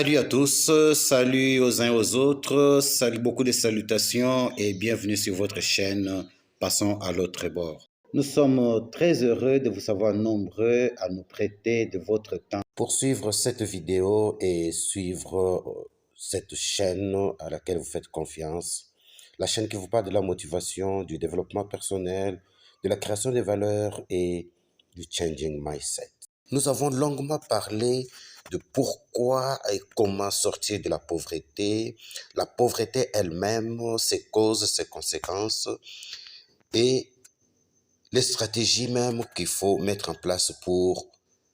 Salut à tous, salut aux uns aux autres, salut, beaucoup de salutations et bienvenue sur votre chaîne Passons à l'autre bord. Nous sommes très heureux de vous savoir nombreux à nous prêter de votre temps pour suivre cette vidéo et suivre cette chaîne à laquelle vous faites confiance. La chaîne qui vous parle de la motivation, du développement personnel, de la création des valeurs et du changing mindset. Nous avons longuement parlé de pourquoi et comment sortir de la pauvreté elle-même, ses causes, ses conséquences et les stratégies même qu'il faut mettre en place pour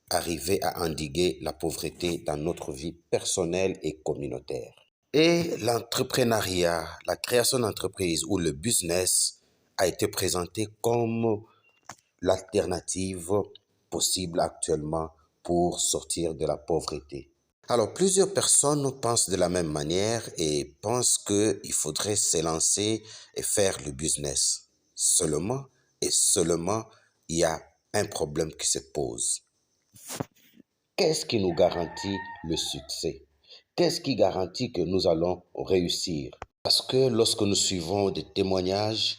arriver à endiguer la pauvreté dans notre vie personnelle et communautaire. Et l'entrepreneuriat, la création d'entreprise ou le business a été présenté comme l'alternative possible actuellement pour sortir de la pauvreté. Alors, plusieurs personnes pensent de la même manière et pensent qu'il faudrait s'élancer et faire le business. Seulement, il y a un problème qui se pose. Qu'est-ce qui nous garantit le succès? Qu'est-ce qui garantit que nous allons réussir? Parce que lorsque nous suivons des témoignages,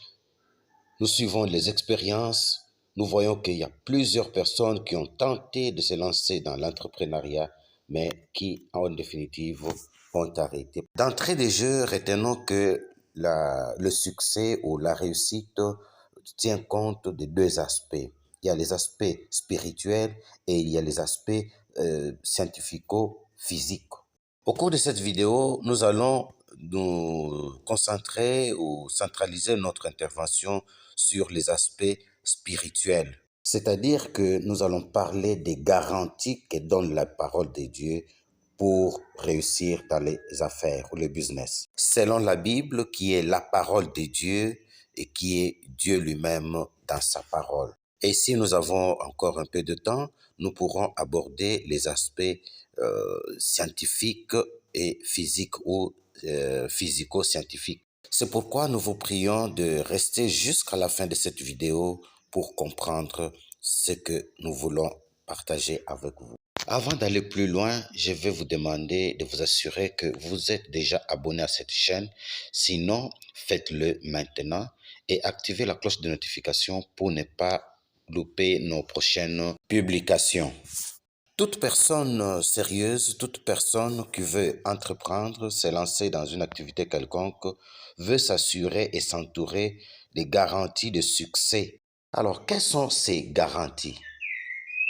nous suivons les expériences, nous voyons qu'il y a plusieurs personnes qui ont tenté de se lancer dans l'entrepreneuriat, mais qui, en définitive, ont arrêté. D'entrée de jeu, retenons que le succès ou la réussite tient compte de deux aspects. Il y a les aspects spirituels et il y a les aspects scientifico-physiques. Au cours de cette vidéo, nous allons nous concentrer ou centraliser notre intervention sur les aspects spirituels. C'est-à-dire que nous allons parler des garanties que donne la parole de Dieu pour réussir dans les affaires ou le business. Selon la Bible, qui est la parole de Dieu et qui est Dieu lui-même dans sa parole. Et si nous avons encore un peu de temps, nous pourrons aborder les aspects scientifiques et physiques ou physico-scientifiques. C'est pourquoi nous vous prions de rester jusqu'à la fin de cette vidéo pour comprendre ce que nous voulons partager avec vous. Avant d'aller plus loin, je vais vous demander de vous assurer que vous êtes déjà abonné à cette chaîne. Sinon, faites-le maintenant et activez la cloche de notification pour ne pas louper nos prochaines publications. Toute personne sérieuse, toute personne qui veut entreprendre, se lancer dans une activité quelconque, veut s'assurer et s'entourer des garanties de succès. Alors, quelles sont ces garanties?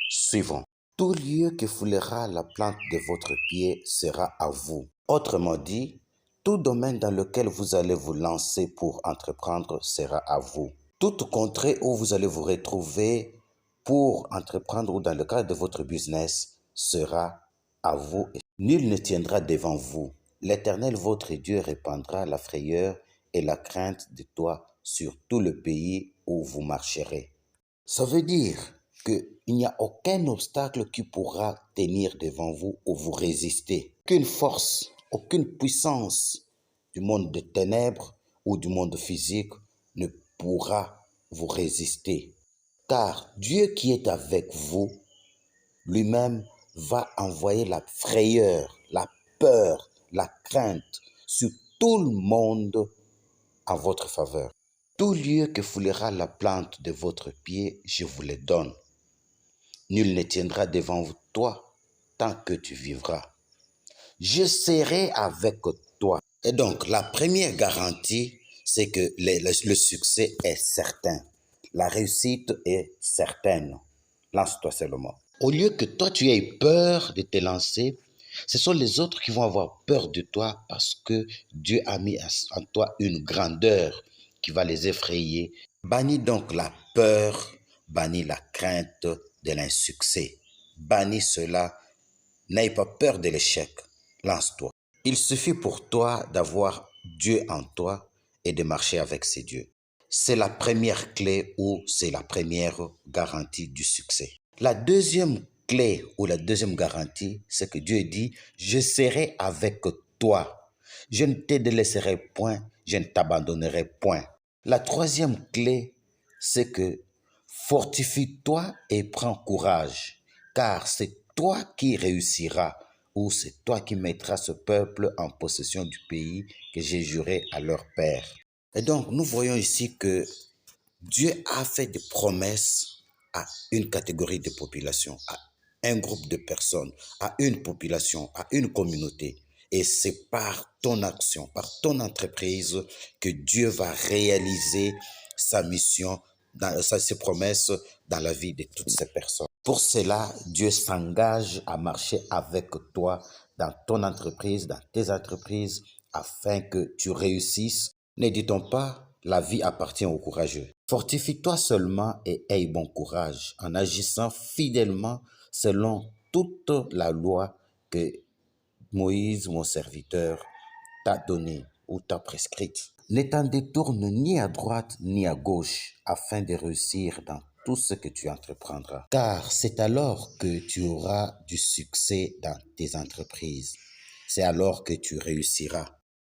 Suivons. Tout lieu que foulera la plante de votre pied sera à vous. Autrement dit, tout domaine dans lequel vous allez vous lancer pour entreprendre sera à vous. Toute contrée où vous allez vous retrouver pour entreprendre ou dans le cadre de votre business sera à vous. Nul ne tiendra devant vous. L'Éternel, votre Dieu, répandra la frayeur et la crainte de toi sur tout le pays où vous marcherez. Ça veut dire qu'il n'y a aucun obstacle qui pourra tenir devant vous ou vous résister. Aucune force, aucune puissance du monde des ténèbres ou du monde physique ne pourra vous résister. Car Dieu qui est avec vous, lui-même va envoyer la frayeur, la peur, la crainte sur tout le monde en votre faveur. Tout lieu que foulera la plante de votre pied, je vous le donne. Nul ne tiendra devant toi tant que tu vivras. Je serai avec toi. Et donc, la première garantie, c'est que le succès est certain. La réussite est certaine. Lance-toi seulement. Au lieu que toi, tu aies peur de te lancer, ce sont les autres qui vont avoir peur de toi parce que Dieu a mis en toi une grandeur qui va les effrayer. Bannis donc la peur, bannis la crainte de l'insuccès. Bannis cela, n'aie pas peur de l'échec. Lance-toi. Il suffit pour toi d'avoir Dieu en toi et de marcher avec ces dieux. C'est la première clé ou c'est la première garantie du succès. La deuxième clé ou la deuxième garantie, c'est que Dieu dit, je serai avec toi. Je ne te délaisserai point, je ne t'abandonnerai point. La troisième clé, c'est que fortifie-toi et prends courage, car c'est toi qui réussiras où c'est toi qui mettras ce peuple en possession du pays que j'ai juré à leur père. Et donc, nous voyons ici que Dieu a fait des promesses à une catégorie de population, à un groupe de personnes, à une population, à une communauté. Et c'est par ton action, par ton entreprise que Dieu va réaliser sa mission, ses promesses dans la vie de toutes ces personnes. Pour cela, Dieu s'engage à marcher avec toi dans ton entreprise, dans tes entreprises, afin que tu réussisses. Ne dit-on pas, la vie appartient aux courageux. Fortifie-toi seulement et aie bon courage en agissant fidèlement selon toute la loi que Moïse, mon serviteur, t'a donnée ou t'a prescrite. Ne t'en détourne ni à droite ni à gauche afin de réussir dans tout ce que tu entreprendras. Car c'est alors que tu auras du succès dans tes entreprises. C'est alors que tu réussiras.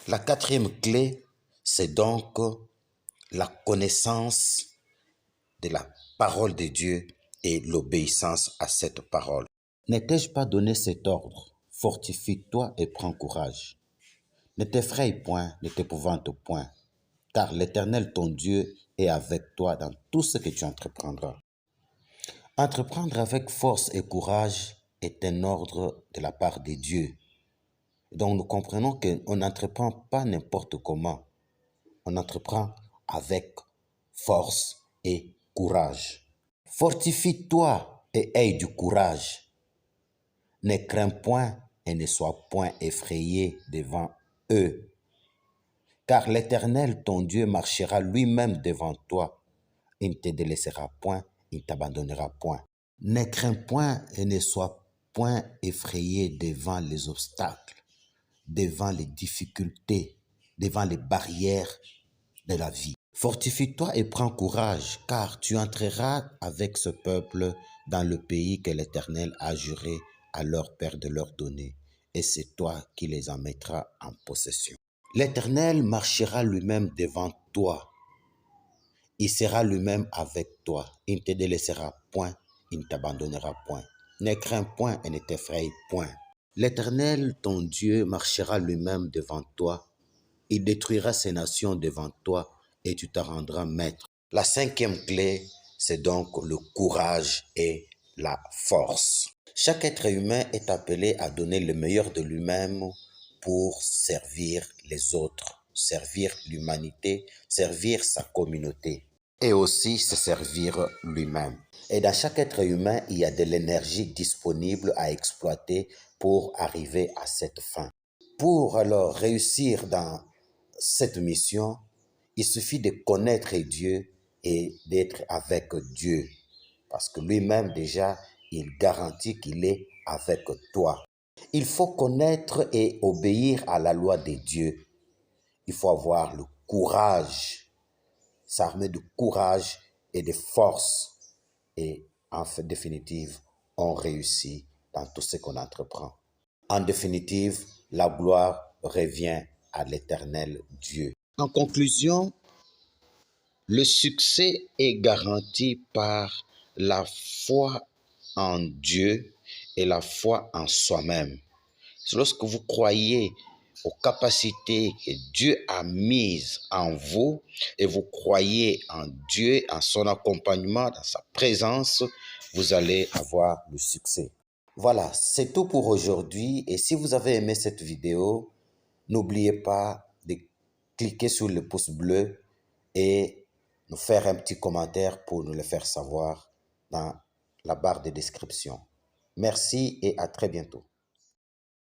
La quatrième clé, c'est donc la connaissance de la parole de Dieu et l'obéissance à cette parole. Ne t'ai-je pas donné cet ordre? Fortifie-toi et prends courage. Ne t'effraie point, ne t'épouvante point, car l'Éternel ton Dieu est avec toi dans tout ce que tu entreprendras. Entreprendre avec force et courage est un ordre de la part de Dieu. Donc nous comprenons qu'on n'entreprend pas n'importe comment. On entreprend avec force et courage. Fortifie-toi et aie du courage. Ne crains point et ne sois point effrayé devant eux. Car l'Éternel, ton Dieu, marchera lui-même devant toi. Il ne te délaissera point, il ne t'abandonnera point. Ne crains point et ne sois point effrayé devant les obstacles, devant les difficultés, devant les barrières de la vie. Fortifie-toi et prends courage, car tu entreras avec ce peuple dans le pays que l'Éternel a juré à leur père de leur donner, et c'est toi qui les en mettras en possession. L'Éternel marchera lui-même devant toi. Il sera lui-même avec toi. Il ne te délaissera point, il ne t'abandonnera point. Ne crains point et ne t'effraie point. L'Éternel, ton Dieu, marchera lui-même devant toi. Il détruira ces nations devant toi et tu te rendras maître. La cinquième clé, c'est donc le courage et la force. Chaque être humain est appelé à donner le meilleur de lui-même pour servir les autres, servir l'humanité, servir sa communauté et aussi se servir lui-même. Et dans chaque être humain, il y a de l'énergie disponible à exploiter pour arriver à cette fin. Pour alors réussir dans cette mission, il suffit de connaître Dieu et d'être avec Dieu. Parce que lui-même déjà, il garantit qu'il est avec toi. Il faut connaître et obéir à la loi de Dieu. Il faut avoir le courage, s'armer de courage et de force. Et en définitive, on réussit dans tout ce qu'on entreprend. En définitive, la gloire revient à l'Éternel Dieu. En conclusion, le succès est garanti par la foi en Dieu et la foi en soi-même. C'est lorsque vous croyez aux capacités que Dieu a mises en vous et vous croyez en Dieu, en son accompagnement, dans sa présence, vous allez avoir le succès. Voilà, c'est tout pour aujourd'hui et si vous avez aimé cette vidéo, n'oubliez pas de cliquer sur le pouce bleu et nous faire un petit commentaire pour nous le faire savoir dans la barre de description. Merci et à très bientôt.